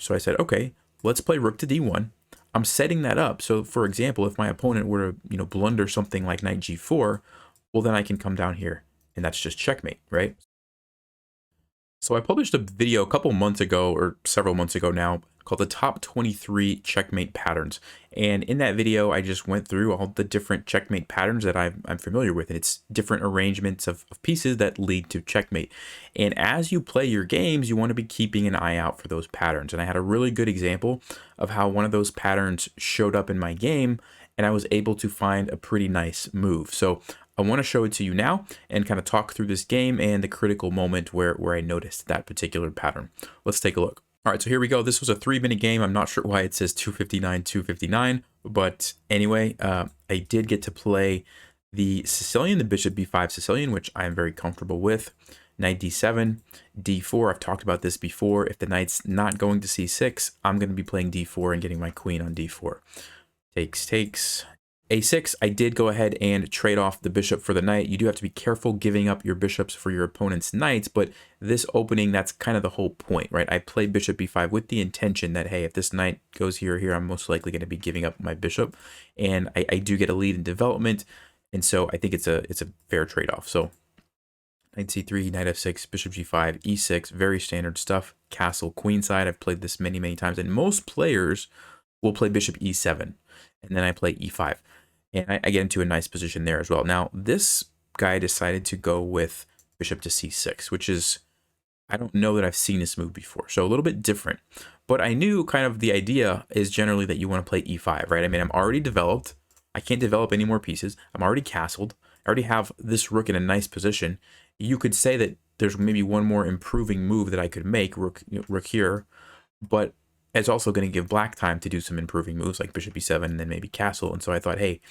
So I said, okay, let's play rook to d1. I'm setting that up. So for example, if my opponent were to, blunder something like knight g4, well, then I can come down here and that's just checkmate, right? So I published a video a couple months ago, or several months ago now, called the top 23 checkmate patterns. And in that video, I just went through all the different checkmate patterns that I'm familiar with. And it's different arrangements of pieces that lead to checkmate. And as you play your games, you want to be keeping an eye out for those patterns. And I had a really good example of how one of those patterns showed up in my game, and I was able to find a pretty nice move. So I want to show it to you now and kind of talk through this game and the critical moment where I noticed that particular pattern. Let's take a look. All right, so here we go. This was a 3-minute game. I'm not sure why it says 259, but anyway, I did get to play the Sicilian, the bishop b5 Sicilian, which I'm very comfortable with. Knight d7, d4. I've talked about this before. If the knight's not going to c6, I'm going to be playing d4 and getting my queen on d4. Takes. a6, I did go ahead and trade off the bishop for the knight. You do have to be careful giving up your bishops for your opponent's knights, but this opening, that's kind of the whole point, right? I played bishop b5 with the intention that, hey, if this knight goes here or here, I'm most likely going to be giving up my bishop, and I do get a lead in development, and so I think it's a fair trade-off. So knight c3, knight f6, bishop g5, e6, very standard stuff. Castle, queenside, I've played this many, many times, and most players will play bishop e7, and then I play e5. And I get into a nice position there as well. Now, this guy decided to go with bishop to c6, which is, I don't know that I've seen this move before. So a little bit different. But I knew kind of the idea is generally that you want to play e5, right? I mean, I'm already developed. I can't develop any more pieces. I'm already castled. I already have this rook in a nice position. You could say that there's maybe one more improving move that I could make, rook here. But it's also going to give black time to do some improving moves like bishop e7 and then maybe castle. And so I thought, hey,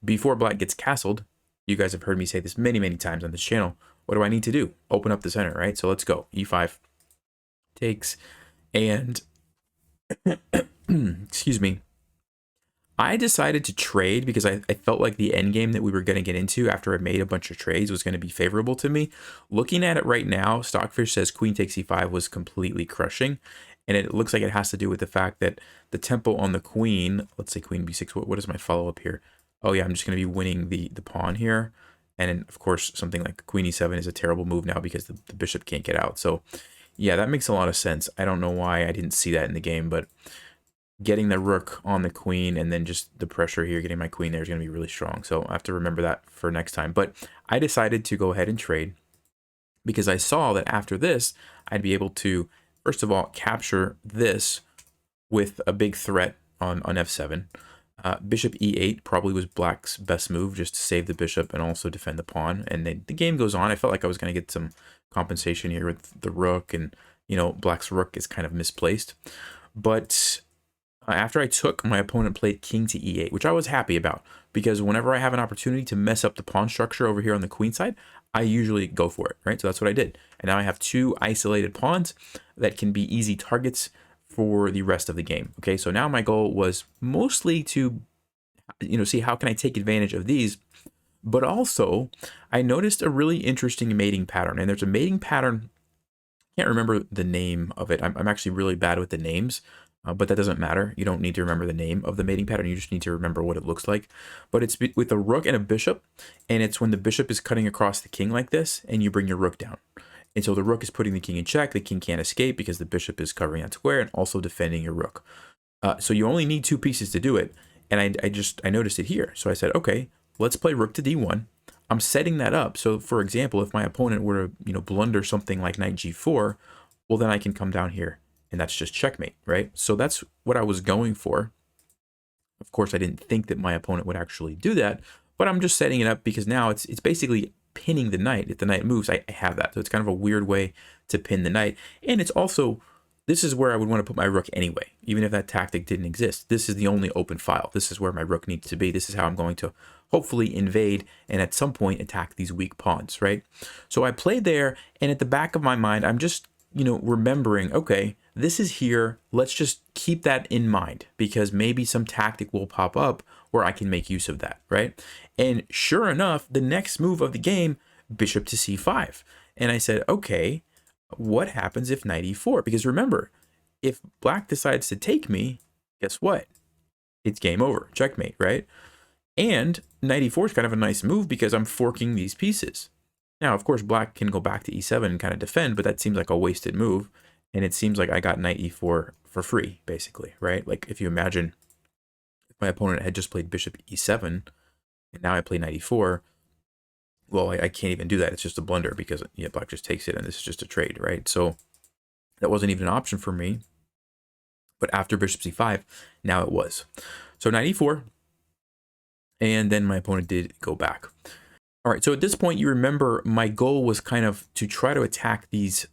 before black gets castled, you guys have heard me say this many, many times on this channel, what do I need to do? Open up the center, right? So let's go. e5 takes, and excuse me. I decided to trade because I felt like the end game that we were going to get into after I made a bunch of trades was going to be favorable to me. Looking at it right now, Stockfish says queen takes e5 was completely crushing. And it looks like it has to do with the fact that the tempo on the queen, let's say queen b6, what is my follow-up here? Oh yeah, I'm just going to be winning the pawn here. And then, of course, something like queen e7 is a terrible move now because the bishop can't get out. So yeah, that makes a lot of sense. I don't know why I didn't see that in the game, but getting the rook on the queen and then just the pressure here, getting my queen there is going to be really strong. So I have to remember that for next time. But I decided to go ahead and trade because I saw that after this, I'd be able to, first of all, capture this with a big threat on f7. Bishop e8 probably was black's best move, just to save the bishop and also defend the pawn. And then the game goes on. I felt like I was going to get some compensation here with the rook, and black's rook is kind of misplaced. But after I took, my opponent played king to e8, which I was happy about, because whenever I have an opportunity to mess up the pawn structure over here on the queen side, I usually go for it, right? So that's what I did. And now I have two isolated pawns that can be easy targets for the rest of the game. Okay, so now my goal was mostly to, see how can I take advantage of these, but also I noticed a really interesting mating pattern. And there's a mating pattern, I can't remember the name of it. I'm actually really bad with the names. But that doesn't matter. You don't need to remember the name of the mating pattern. You just need to remember what it looks like. But it's with a rook and a bishop, and it's when the bishop is cutting across the king like this, and you bring your rook down. And so the rook is putting the king in check. The king can't escape because the bishop is covering that square and also defending your rook. So you only need two pieces to do it. And I noticed it here. So I said, okay, let's play rook to d1. I'm setting that up. So for example, if my opponent were to blunder something like knight g4, well, then I can come down here. And that's just checkmate, right? So that's what I was going for. Of course, I didn't think that my opponent would actually do that, but I'm just setting it up because now it's basically pinning the knight. If the knight moves, I have that. So it's kind of a weird way to pin the knight. And it's also, this is where I would want to put my rook anyway, even if that tactic didn't exist. This is the only open file. This is where my rook needs to be. This is how I'm going to hopefully invade and at some point attack these weak pawns, right? So I played there, and at the back of my mind, I'm just remembering, okay, this is here. Let's just keep that in mind because maybe some tactic will pop up where I can make use of that, right? And sure enough, the next move of the game, bishop to c5. And I said, okay, what happens if knight e4? Because remember, if black decides to take me, guess what? It's game over, checkmate, right? And knight e4 is kind of a nice move because I'm forking these pieces. Now, of course, black can go back to e7 and kind of defend, but that seems like a wasted move. And it seems like I got knight e4 for free, basically, right? Like if you imagine if my opponent had just played bishop e7, and now I play knight e4, well, I can't even do that. It's just a blunder because yeah, black just takes it and this is just a trade, right? So that wasn't even an option for me. But after bishop c5, now it was. So knight e4, and then my opponent did go back. All right, so at this point, you remember my goal was kind of to try to attack these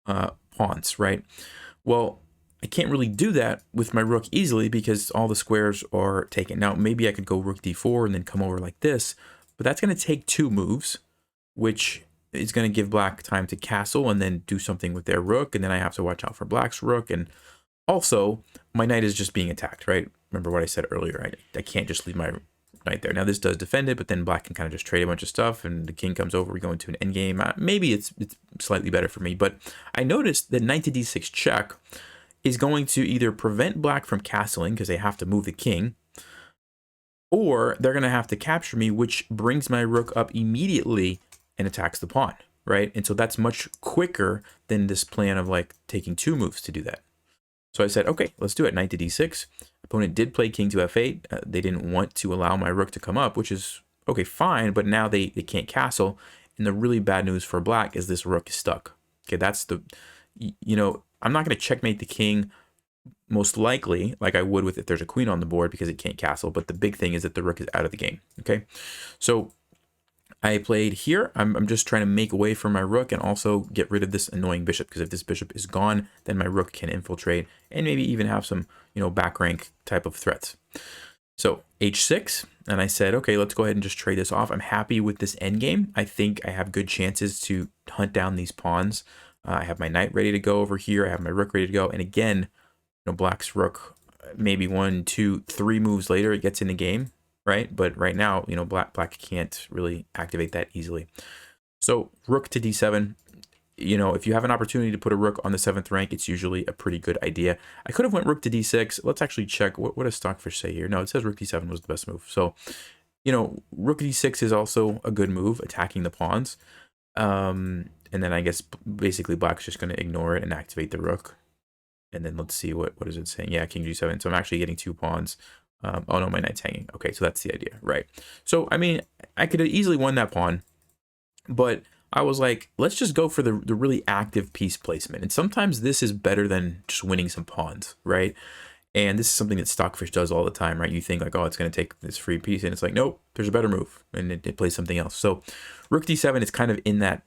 pawns, right? Well, I can't really do that with my rook easily because all the squares are taken. Now, maybe I could go rook d4 and then come over like this, but that's going to take 2 moves, which is going to give black time to castle and then do something with their rook, and then I have to watch out for black's rook, and also my knight is just being attacked, right? Remember what I said earlier, I can't just leave my knight there. Now this does defend it, but then black can kind of just trade a bunch of stuff and the king comes over, we go into an endgame. Maybe it's slightly better for me, but I noticed that knight to d6 check is going to either prevent black from castling because they have to move the king, or they're going to have to capture me, which brings my rook up immediately and attacks the pawn, right? And so that's much quicker than this plan of like taking 2 moves to do that. So I said, okay, let's do it. Knight to d6. Opponent did play king to f8. They didn't want to allow my rook to come up, which is okay, fine, but now they can't castle. And the really bad news for black is this rook is stuck. Okay, that's the, you know, I'm not going to checkmate the king most likely like I would with if there's a queen on the board because it can't castle. But the big thing is that the rook is out of the game. Okay, so I played here. I'm just trying to make a way for my rook and also get rid of this annoying bishop, because if this bishop is gone, then my rook can infiltrate and maybe even have some, you know, back rank type of threats. So h6, and I said, okay, let's go ahead and just trade this off. I'm happy with this endgame. I think I have good chances to hunt down these pawns. I have my knight ready to go over here. I have my rook ready to go. And again, you know, black's rook, maybe 1, 2, 3 moves later, it gets in the game. Right, but right now, you know, black can't really activate that easily. So rook to d7, you know, if you have an opportunity to put a rook on the 7th rank, it's usually a pretty good idea. I could have went rook to d6. Let's actually check what does Stockfish say here. No, it says rook d7 was the best move. So, you know, rook d6 is also a good move, attacking the pawns. And then I guess basically black's just going to ignore it and activate the rook. And then let's see what is it saying. Yeah, king g7. So I'm actually getting 2 pawns. Oh no, my knight's hanging. Okay, so that's the idea, right? So, I mean, I could have easily won that pawn, but I was like, let's just go for the really active piece placement. And sometimes this is better than just winning some pawns, right? And this is something that Stockfish does all the time, right? You think like, oh, it's going to take this free piece, and it's like, nope, there's a better move, and it plays something else. So rook d7 is kind of in that,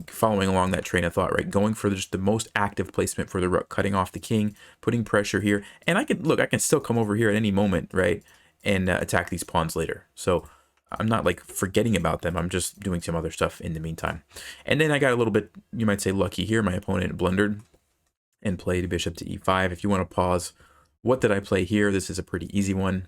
following along that train of thought, right? Going for just the most active placement for the rook, cutting off the king, putting pressure here. And I can still come over here at any moment, right? And attack these pawns later. So I'm not like forgetting about them. I'm just doing some other stuff in the meantime. And then I got a little bit, you might say, lucky here. My opponent blundered and played bishop to e5. If you want to pause, what did I play here? This is a pretty easy one.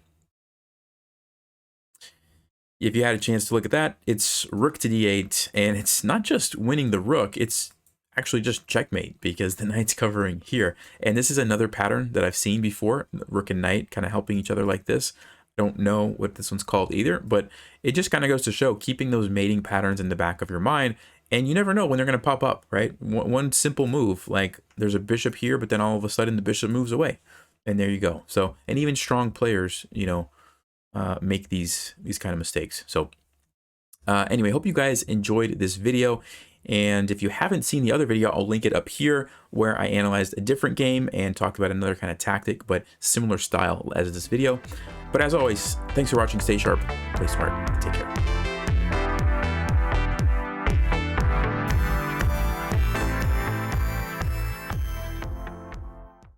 If you had a chance to look at that, it's rook to d8, and it's not just winning the rook, it's actually just checkmate because the knight's covering here. And this is another pattern that I've seen before, rook and knight kind of helping each other like this. I don't know what this one's called either, but it just kind of goes to show keeping those mating patterns in the back of your mind. And you never know when they're going to pop up, right? One simple move, like there's a bishop here, but then all of a sudden the bishop moves away. And there you go. So, and even strong players, you know, make these kind of mistakes. So anyway, hope you guys enjoyed this video. And if you haven't seen the other video, I'll link it up here where I analyzed a different game and talked about another kind of tactic, but similar style as this video. But as always, thanks for watching. Stay sharp, play smart, take care.